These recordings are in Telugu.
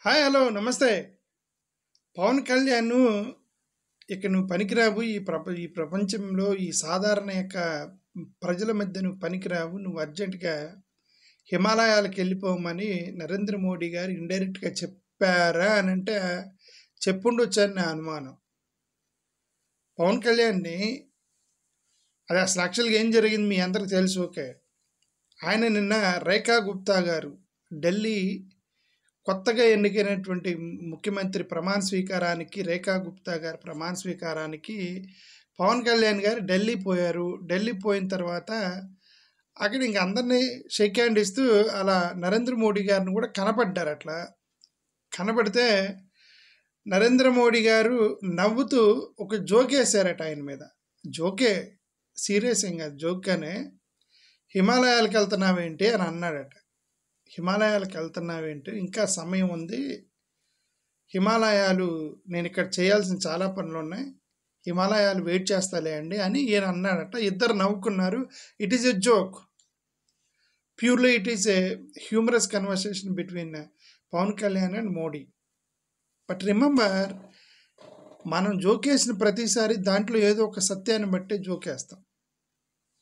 హాయ్ హలో నమస్తే. పవన్ కళ్యాణ్ ఇక నువ్వు పనికిరావు. ఈ ప్రపంచంలో ఈ సాధారణ ప్రజల మధ్య నువ్వు పనికిరావు. నువ్వు అర్జెంటుగా హిమాలయాలకు వెళ్ళిపోమని నరేంద్ర మోడీ గారు ఇండైరెక్ట్గా చెప్పారా అని అంటే చెప్పుండొచ్చని నా అనుమానం. పవన్ కళ్యాణ్ని అది అసలు యాక్చువల్గా ఏం జరిగింది మీ అందరికి తెలుసు. ఓకే, ఆయన నిన్న రేఖా గుప్తా గారు ఢిల్లీ కొత్తగా ఎన్నికైనటువంటి ముఖ్యమంత్రి ప్రమాణ స్వీకారానికి, రేఖా గుప్తా గారి ప్రమాణ స్వీకారానికి పవన్ కళ్యాణ్ గారు ఢిల్లీ పోయారు. ఢిల్లీ పోయిన తర్వాత అక్కడ ఇంక అందరినీ షేక్ హ్యాండ్ ఇస్తూ అలా నరేంద్ర మోడీ గారిని కూడా కనపడ్డారు. అట్లా కనపడితే నరేంద్ర మోడీ గారు నవ్వుతూ ఒక జోక్ వేశారట ఆయన మీద. జోకే, సీరియస్ ఏం కాదు, జోక్గానే హిమాలయాలకు వెళ్తున్నావేంటి అని అన్నాడట. హిమాలయాలకు వెళ్తున్నావేంటి, ఇంకా సమయం ఉంది, హిమాలయాలు నేను ఇక్కడ చేయాల్సిన చాలా పనులు ఉన్నాయి, హిమాలయాలు వెయిట్ చేస్తాలే అండి అని ఈయన అన్నాడట. ఇద్దరు నవ్వుకున్నారు. It is a joke, purely it is a humorous conversation between Pawan Kalyan and Modi. But remember, మనం జోకేసిన ప్రతిసారి దాంట్లో ఏదో ఒక సత్యాన్ని బట్టి జోకేస్తాం.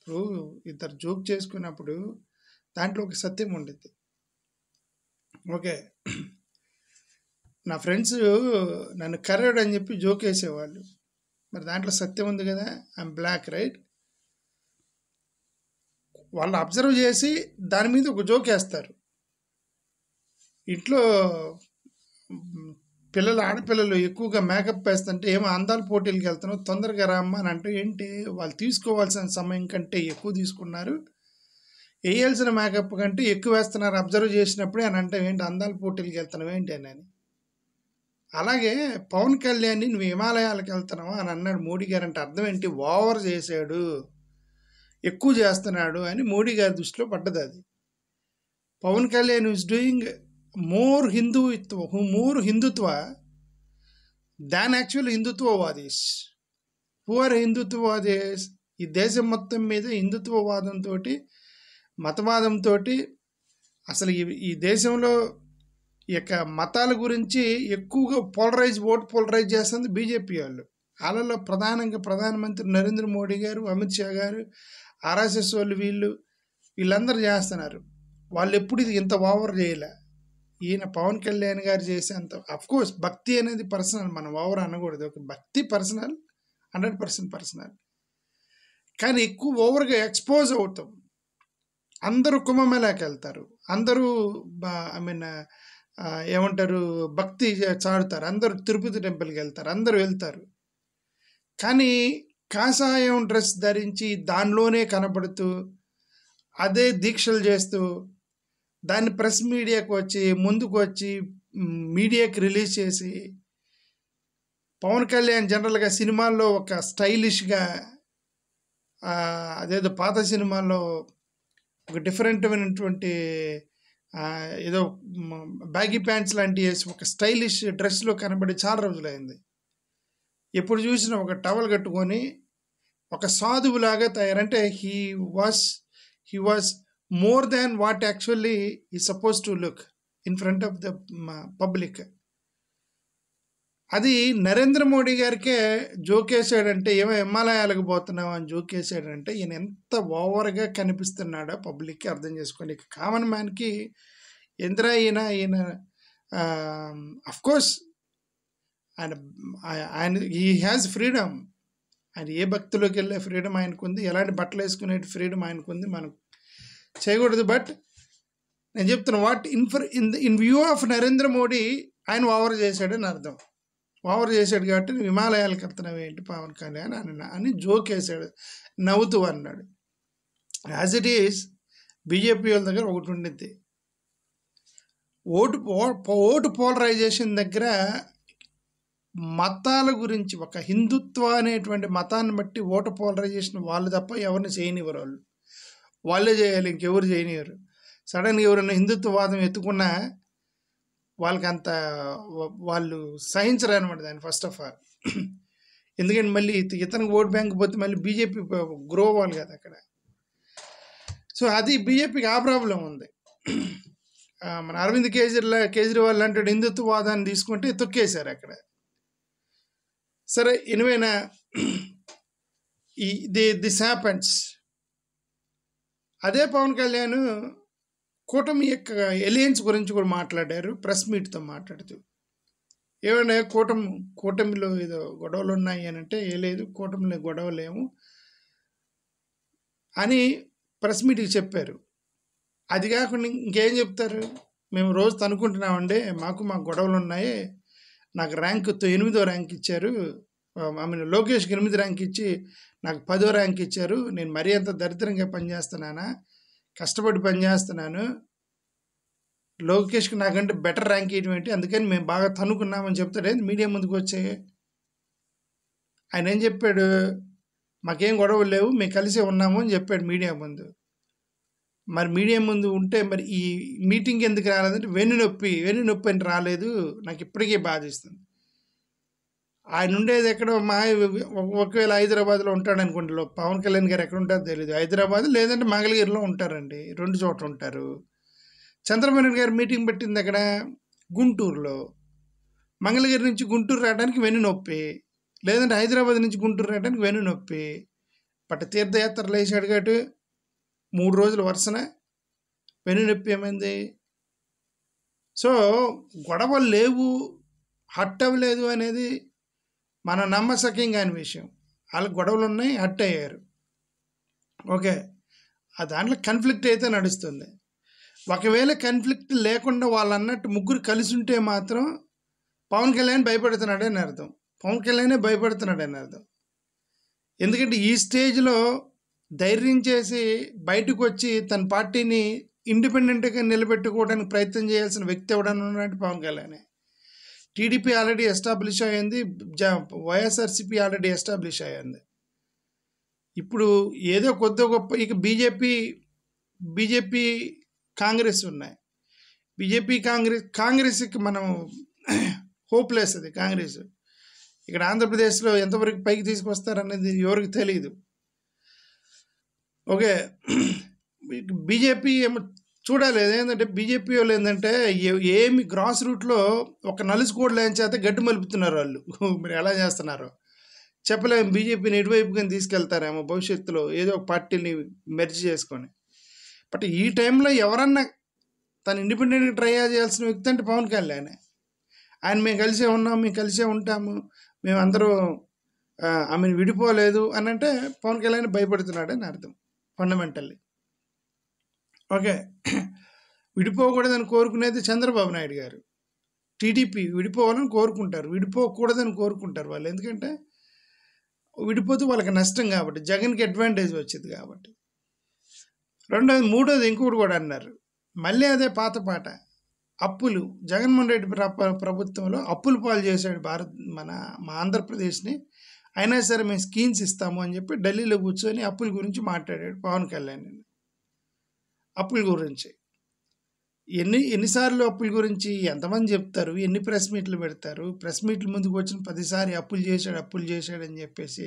ఇప్పుడు ఇద్దరు జోక్ చేసుకున్నప్పుడు దాంట్లో ఒక సత్యం ఉండిద్ది. ఓకే, నా ఫ్రెండ్స్ నన్ను కర్రాడు అని చెప్పి జోక్ వేసేవాళ్ళు. మరి దాంట్లో సత్యం ఉంది కదా, ఐఎమ్ బ్లాక్, రైట్? వాళ్ళు అబ్జర్వ్ చేసి దాని మీద ఒక జోక్ వేస్తారు. ఇంట్లో ఆడపిల్లలు ఎక్కువగా మేకప్ వేస్తుంటే ఏమో అందాల పోటీలకు వెళ్తున్నావు, తొందరగా రామ్మా అని అంటే ఏంటి, వాళ్ళు తీసుకోవాల్సిన సమయం కంటే ఎక్కువ తీసుకున్నారు, వేయాల్సిన మేకప్ కంటే ఎక్కువ వేస్తున్నారు అబ్జర్వ్ చేసినప్పుడే అని అంటే ఏంటి, అందాల పోటీలకు వెళ్తున్నావు ఏంటి అని. అలాగే పవన్ కళ్యాణ్ని నువ్వు హిమాలయాలకు వెళ్తున్నావా అని అన్నాడు మోడీ గారు. అంటే అర్థం ఏంటి, ఓవర్ చేశాడు, ఎక్కువ చేస్తున్నాడు అని మోడీ గారి దృష్టిలో పడ్డది. అది Pawan Kalyan is doing more Hindutva than actual Hindutvavadis. Poor Hindutvavadis ఈ దేశం మొత్తం మీద హిందుత్వవాదంతో, మతవాదంతో, అసలు ఈ దేశంలో మతాల గురించి ఎక్కువగా ఓట్ పోలరైజ్ చేస్తుంది బీజేపీ వాళ్ళు. వాళ్ళలో ప్రధానంగా ప్రధానమంత్రి నరేంద్ర మోడీ గారు, అమిత్ షా గారు, ఆర్ఎస్ఎస్ వాళ్ళు, వీళ్ళందరూ చేస్తున్నారు. వాళ్ళు ఎప్పుడు ఇది ఇంత ఓవర్ చేయలే. ఈయన పవన్ కళ్యాణ్ గారు చేసేంత, అఫ్కోర్స్ భక్తి అనేది పర్సనల్, మనం ఓవర్ అనకూడదు. ఒక భక్తి పర్సనల్, 100% పర్సనల్. కానీ ఎక్కువ ఓవర్గా ఎక్స్పోజ్ అవుతాం. అందరూ కుంభమేళాకి వెళ్తారు, అందరూ ఏమంటారు భక్తి చాడుతారు, అందరూ తిరుపతి టెంపుల్కి వెళ్తారు, అందరూ వెళ్తారు. కానీ కాషాయం డ్రెస్ ధరించి దానిలోనే కనపడుతూ అదే దీక్షలు చేస్తూ దాన్ని ప్రెస్ మీడియాకు వచ్చి ముందుకు వచ్చి మీడియాకి రిలీజ్ చేసి, పవన్ కళ్యాణ్ జనరల్గా సినిమాల్లో ఒక స్టైలిష్గా, అదేదో పాత సినిమాల్లో ఒక డిఫరెంట్ అయినటువంటి ఏదో బ్యాగీ ప్యాంట్స్ లాంటివి వేసి ఒక స్టైలిష్ డ్రెస్లో కనబడి చాలా రోజులైంది. ఎప్పుడు చూసినా ఒక టవల్ కట్టుకొని ఒక సాధువులాగా తయారంటే he was more than what actually he suppose to look in front of the public. అది నరేంద్ర మోడీ గారికే జోకేసాడంటే, ఏమో హిమాలయాలకు పోతున్నావు అని జోకేసాడంటే ఈయన ఎంత ఓవర్గా కనిపిస్తున్నాడో పబ్లిక్కి అర్థం చేసుకోండి. కామన్ మ్యాన్కి ఎందరా ఈయన అఫ్కోర్స్ ఆయన హీ హ్యాజ్ ఫ్రీడమ్. ఆయన ఏ భక్తిలోకి వెళ్ళే ఫ్రీడమ్ ఆయనకుంది, ఎలాంటి బట్టలు వేసుకునే ఫ్రీడమ్ ఆయనకుంది, మనం చేయకూడదు. బట్ నేను చెప్తున్నా, what in view of Narendra Modi ఆయన ఓవర్ చేశాడని అర్థం. ఓవర్ చేశాడు కాబట్టి నువ్వు హిమాలయాలకు వెళ్తున్నావు ఏంటి పవన్ కళ్యాణ్ అని జోక్ వేసాడు, నవ్వుతూ అన్నాడు. యాజ్ ఇట్ ఈస్ బీజేపీ వాళ్ళ దగ్గర ఒకటి ఉండిద్ది, ఓటు పోలరైజేషన్ దగ్గర మతాల గురించి, ఒక హిందుత్వ అనేటువంటి మతాన్ని బట్టి ఓటు పోలరైజేషన్ వాళ్ళు తప్ప ఎవరిని చేయనివ్వరు. వాళ్ళే చేయాలి, ఇంకెవరు చేయనివ్వరు. సడన్గా ఎవరైనా హిందుత్వవాదం ఎత్తుకున్నా వాళ్ళు సహించరు అనమాట దాన్ని, ఫస్ట్ ఆఫ్ ఆల్. ఎందుకంటే మళ్ళీ ఇతనికి ఓట్ బ్యాంక్ పోతే మళ్ళీ బీజేపీ గ్రో అవ్వాలి కదా అక్కడ. సో అది బీజేపీకి ఆ ప్రాబ్లం ఉంది. మన అరవింద్ కేజ్రీవాల్ లాంటి హిందుత్వవాదాన్ని తీసుకుంటే తొక్కేశారు అక్కడ. సరే, ఎనివేనా దిస్ హ్యాపెన్స్. అదే పవన్ కళ్యాణ్ కూటమి యొక్క ఎలియన్స్ గురించి కూడా మాట్లాడారు ప్రెస్ మీట్తో మాట్లాడుతూ. ఏమన్నా కూటమిలో ఏదో గొడవలు ఉన్నాయి అని అంటే, ఏ లేదు, కూటమిలో గొడవలేము అని ప్రెస్ మీట్కి చెప్పారు. అది కాకుండా ఇంకేం చెప్తారు? మేము రోజు తనుకుంటున్నామండి, మాకు గొడవలు ఉన్నాయి, నాకు ర్యాంక్ 8వ ర్యాంక్ ఇచ్చారు, లోకేష్కి 8 ర్యాంక్ ఇచ్చి నాకు 10వ ర్యాంక్ ఇచ్చారు, నేను మరీ అంత దరిద్రంగా పనిచేస్తున్నానా, కష్టపడి పనిచేస్తున్నాను, లోకేష్కి నాకంటే బెటర్ ర్యాంక్ ఇవ్వడం ఏంటి, అందుకని మేము బాగా తనుకున్నామని చెప్తాడే మీడియా ముందుకు వచ్చే. ఆయన ఏం చెప్పాడు? మాకేం గొడవలు లేవు, మేము కలిసే ఉన్నాము అని చెప్పాడు మీడియా ముందు. మరి మీడియా ముందు ఉంటే మరి ఈ మీటింగ్ ఎందుకు రాలేదంటే వెన్నునొప్పి అని రాలేదు, నాకు ఇప్పటికీ బాధిస్తుంది. ఆయన ఉండేది ఎక్కడో ఒకవేళ హైదరాబాద్లో ఉంటాడు అనుకుంటే, పవన్ కళ్యాణ్ గారు ఎక్కడ ఉంటారో తెలియదు, హైదరాబాద్ లేదంటే మంగళగిరిలో ఉంటారండి, 2 చోట్ల ఉంటారు. చంద్రబాబు నాయుడు గారు మీటింగ్ పెట్టింది అక్కడ గుంటూరులో. మంగళగిరి నుంచి గుంటూరు రావడానికి వెన్నునొప్పి, లేదంటే హైదరాబాద్ నుంచి గుంటూరు రావడానికి వెన్నునొప్పి. బట్ తీర్థయాత్రలు వేసాడు కాబట్టి 3 రోజుల వరుసన వెన్నునొప్పి ఏమైంది? సో గొడవలు లేవు, హట్ అవ్వలేదు అనేది మన నమ్మసక్యం కాని విషయం. వాళ్ళకి గొడవలు ఉన్నాయి, హట్ అయ్యారు, ఓకే. దాంట్లో కన్ఫ్లిక్ట్ అయితే నడుస్తుంది. ఒకవేళ కన్ఫ్లిక్ట్ లేకుండా వాళ్ళు అన్నట్టు ముగ్గురు కలిసి ఉంటే మాత్రం పవన్ కళ్యాణ్ భయపడుతున్నాడని అర్థం, పవన్ కళ్యాణే భయపడుతున్నాడని అర్థం. ఎందుకంటే ఈ స్టేజ్లో ధైర్యం చేసి బయటకు వచ్చి తన పార్టీని ఇండిపెండెంట్గా నిలబెట్టుకోవడానికి ప్రయత్నం చేయాల్సిన వ్యక్తి ఎవడన్నా ఉన్నట్టు పవన్ కళ్యాణే. టీడీపీ ఆల్రెడీ ఎస్టాబ్లిష్ అయ్యింది, వైఎస్ఆర్సీపీ ఆల్రెడీ ఎస్టాబ్లిష్ అయ్యింది. ఇప్పుడు ఏదో కొద్ది గొప్ప ఇక బీజేపీ కాంగ్రెస్ ఉన్నాయి. కాంగ్రెస్కి మనం హోప్లెస్. అది కాంగ్రెస్ ఇక్కడ ఆంధ్రప్రదేశ్లో ఎంతవరకు పైకి తీసుకొస్తారనేది ఎవరికి తెలియదు, ఓకే. బీజేపీ ఏమో చూడాలి. ఏంటంటే బీజేపీ వాళ్ళు ఏంటంటే ఏమి గ్రాస్ రూట్లో ఒక నలుసు కోడ్లు ఏం చేత గడ్డి మలుపుతున్నారు వాళ్ళు. మీరు ఎలా చేస్తున్నారో చెప్పలేము. బీజేపీని ఎటువైపుగా తీసుకెళ్తారేమో భవిష్యత్తులో, ఏదో ఒక పార్టీని మెర్జ్ చేసుకొని. బట్ ఈ టైంలో ఎవరన్నా తను ఇండిపెండెంట్గా ట్రై చేయాల్సిన వ్యక్తి అంటే పవన్ కళ్యాణ్. ఆయన మేము కలిసే ఉన్నాము, మేము కలిసే ఉంటాము, మేమందరూ ఆమెను విడిపోలేదు అని అంటే పవన్ కళ్యాణ్ భయపడుతున్నాడని అర్థం ఫండమెంటల్లీ, ఓకే. విడిపోకూడదని కోరుకునేది చంద్రబాబు నాయుడు గారు. టీడీపీ విడిపోవాలని కోరుకుంటారు, విడిపోకూడదని కోరుకుంటారు వాళ్ళు. ఎందుకంటే విడిపోతే వాళ్ళకి నష్టం కాబట్టి, జగన్కి అడ్వాంటేజ్ వచ్చింది కాబట్టి. మూడోది ఇంకోటి కూడా అన్నారు, మళ్ళీ అదే పాత పాట. అప్పులు, జగన్మోహన్ రెడ్డి ప్రభుత్వంలో అప్పులు పాలు చేశాడు మా ఆంధ్రప్రదేశ్ని. అయినా సరే మేము స్కీమ్స్ ఇస్తాము అని చెప్పి ఢిల్లీలో కూర్చొని అప్పుల గురించి మాట్లాడాడు పవన్ కళ్యాణ్. అప్పుల గురించి ఎన్నిసార్లు అప్పుల గురించి ఎంతమంది చెప్తారు, ఎన్ని ప్రెస్ మీట్లు పెడతారు? ప్రెస్ మీట్ల ముందుకు వచ్చిన 10 సారి అప్పులు చేశాడు అని చెప్పేసి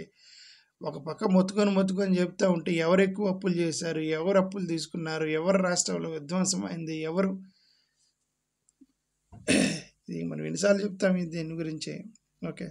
ఒక పక్క మొత్తుకొని చెప్తూ ఉంటే ఎవరు ఎక్కువ అప్పులు చేశారు, ఎవరు అప్పులు తీసుకున్నారు, ఎవరు రాష్ట్రంలో విధ్వంసం అయింది, ఎవరు, ఇది మనం ఎన్నిసార్లు చెప్తాం దీని గురించి, ఓకే.